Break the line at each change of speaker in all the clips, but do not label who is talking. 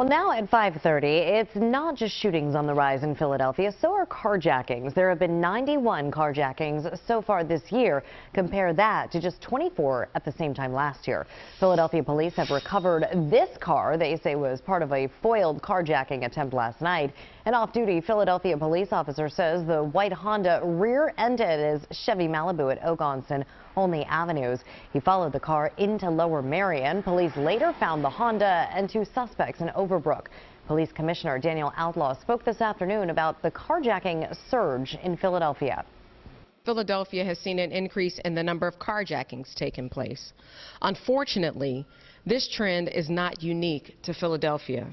Well, now at 5:30, it's not just shootings on the rise in Philadelphia, so are carjackings. There have been 91 carjackings so far this year. Compare that to just 24 at the same time last year. Philadelphia police have recovered this car they say was part of a foiled carjacking attempt last night. An off-duty Philadelphia police officer says the white Honda rear-ended his Chevy Malibu at Ogonce and Olney Avenues. He followed the car into Lower Merion. Police later found the Honda and two suspects in Overbrook. Police Commissioner Daniel Outlaw spoke this afternoon about the carjacking surge in Philadelphia.
Philadelphia has seen an increase in the number of carjackings taking place. Unfortunately, this trend is not unique to Philadelphia.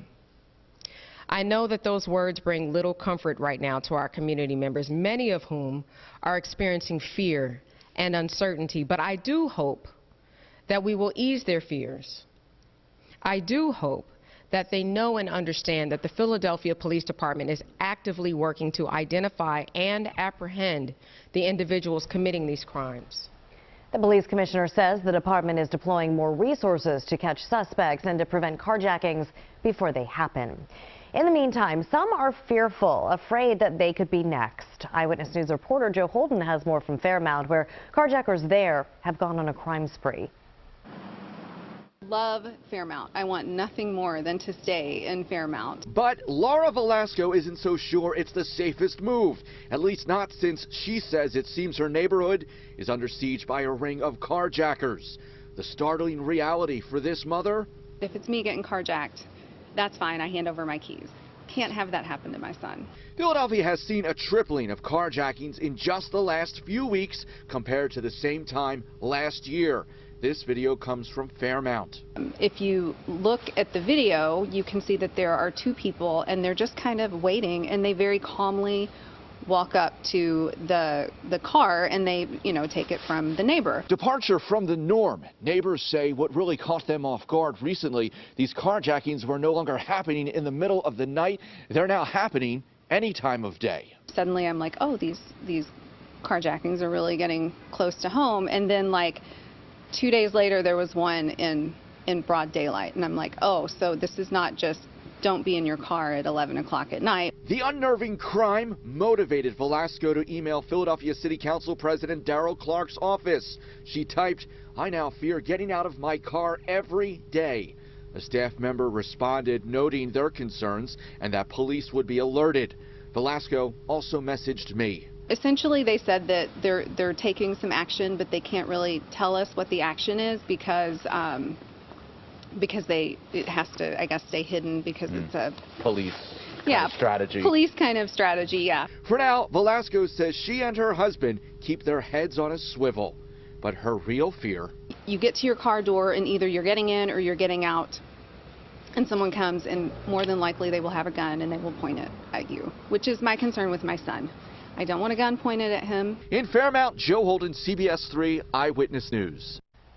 I know that those words bring little comfort right now to our community members, many of whom are experiencing fear and uncertainty, but I do hope that we will ease their fears. I do hope that they know and understand that the Philadelphia Police Department is actively working to identify and apprehend the individuals committing these crimes.
The police commissioner says the department is deploying more resources to catch suspects and to prevent carjackings before they happen. In the meantime, some are fearful, afraid that they could be next. Eyewitness News reporter Joe Holden has more from Fairmount, where carjackers there have gone on a crime spree.
Love Fairmount. I want nothing more than to stay in Fairmount.
But Laura Velasco isn't so sure it's the safest move, at least not since she says it seems her neighborhood is under siege by a ring of carjackers. The startling reality for this mother?
If it's me getting carjacked, that's fine. I hand over my keys. Can't have that happen to my son.
Philadelphia has seen a tripling of carjackings in just the last few weeks compared to the same time last year. This video comes from Fairmount.
If you look at the video, you can see that there are two people and they're just kind of waiting, and they very calmly walk up to the car and they, take it from the neighbor.
Departure from the norm. Neighbors say what really caught them off guard recently, these carjackings were no longer happening in the middle of the night. They're now happening any time of day.
Suddenly I'm like, oh, these carjackings are really getting close to home. And then 2 days later, there was one in broad daylight. And I'm like, oh, so this is not just don't be in your car at 11 o'clock at night.
The unnerving crime motivated Velasco to email Philadelphia City Council President Darrell Clark's office. She typed, "I now fear getting out of my car every day." A staff member responded, noting their concerns and that police would be alerted. Velasco also messaged me.
Essentially, they said that they're taking some action, but they can't really tell us what the action is because it has to, I guess, stay hidden because it's a
police strategy.
Police kind of strategy, yeah.
For now, Velasco says she and her husband keep their heads on a swivel. But her real fear...
You get to your car door and either you're getting in or you're getting out, and someone comes and more than likely they will have a gun and they will point it at you, which is my concern with my son. I don't want a gun pointed at him.
In Fairmount, Joe Holden, CBS 3 Eyewitness News.